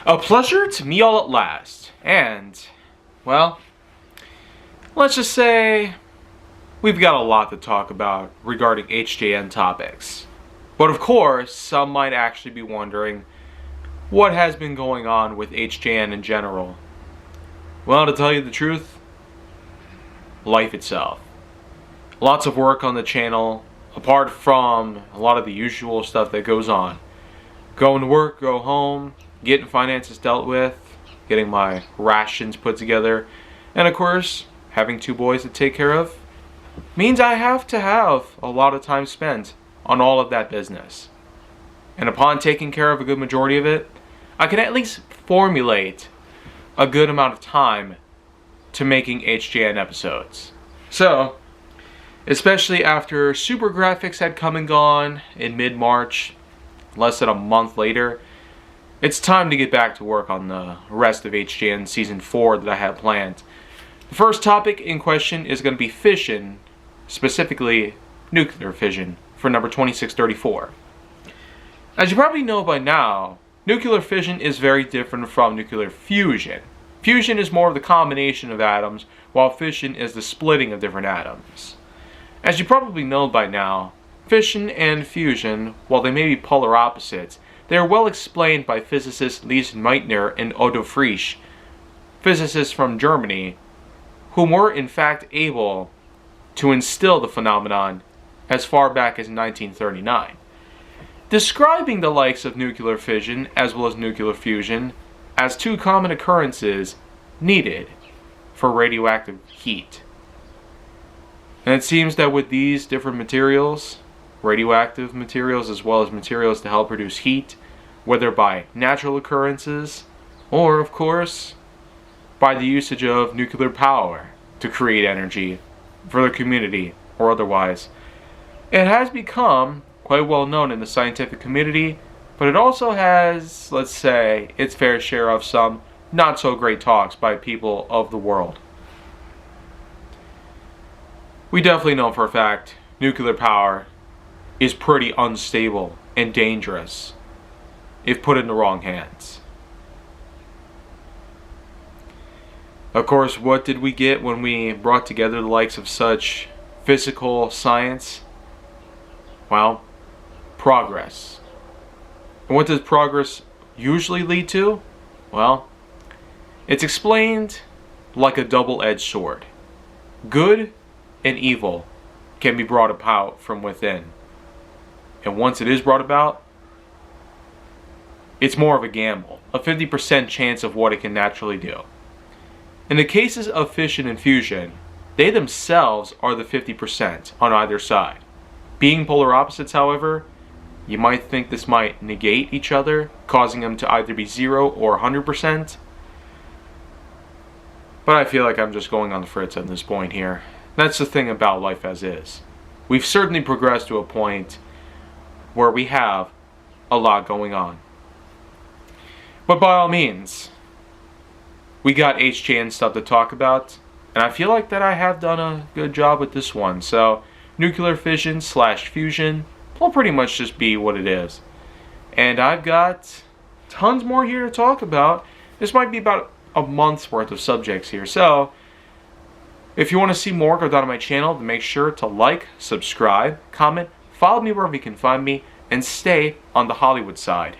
A pleasure to meet all at last. And, well, let's just say we've got a lot to talk about regarding HJN topics. But of course, some might actually be wondering what has been going on with HJN in general. Well, to tell you the truth, life itself. Lots of work on the channel, apart from a lot of the usual stuff that goes on. Going to work, go home, getting finances dealt with, getting my rations put together, and of course, having two boys to take care of, means I have to have a lot of time spent on all of that business. And upon taking care of a good majority of it, I can at least formulate a good amount of time to making HJN episodes. So, especially after Super Graphics had come and gone in mid-March, less than a month later, it's time to get back to work on the rest of HJN Season 4 that I have planned. The first topic in question is going to be fission, specifically nuclear fission, for number 2634. As you probably know by now, nuclear fission is very different from nuclear fusion. Fusion is more of the combination of atoms, while fission is the splitting of different atoms. As you probably know by now, fission and fusion, while they may be polar opposites, they are well explained by physicists Lise Meitner and Otto Frisch, physicists from Germany, whom were in fact able to instill the phenomenon as far back as 1939. Describing the likes of nuclear fission as well as nuclear fusion as two common occurrences needed for radioactive heat. And it seems that with these different materials, radioactive materials as well as materials to help produce heat, whether by natural occurrences or, of course, by the usage of nuclear power to create energy for the community or otherwise, it has become quite well known in the scientific community, but it also has, let's say, its fair share of some not so great talks by people of the world. We definitely know for a fact nuclear power is pretty unstable and dangerous if put in the wrong hands. Of course, what did we get when we brought together the likes of such physical science? Well, progress. And what does progress usually lead to? Well, it's explained like a double-edged sword. Good and evil can be brought about from within. And once it is brought about, it's more of a gamble, a 50% chance of what it can naturally do. In the cases of fission and fusion, they themselves are the 50% on either side. Being polar opposites, however, you might think this might negate each other, causing them to either be 0 or 100%. But I feel like I'm just going on the fritz at this point here. That's the thing about life as is. We've certainly progressed to a point where we have a lot going on. But by all means, we got HJN stuff to talk about, and I feel like that I have done a good job with this one. So, nuclear fission / fusion will pretty much just be what it is. And I've got tons more here to talk about. This might be about a month's worth of subjects here. So, if you want to see more, go down to my channel. Make sure to like, subscribe, comment, follow me wherever you can find me, and stay on the Hollywood side.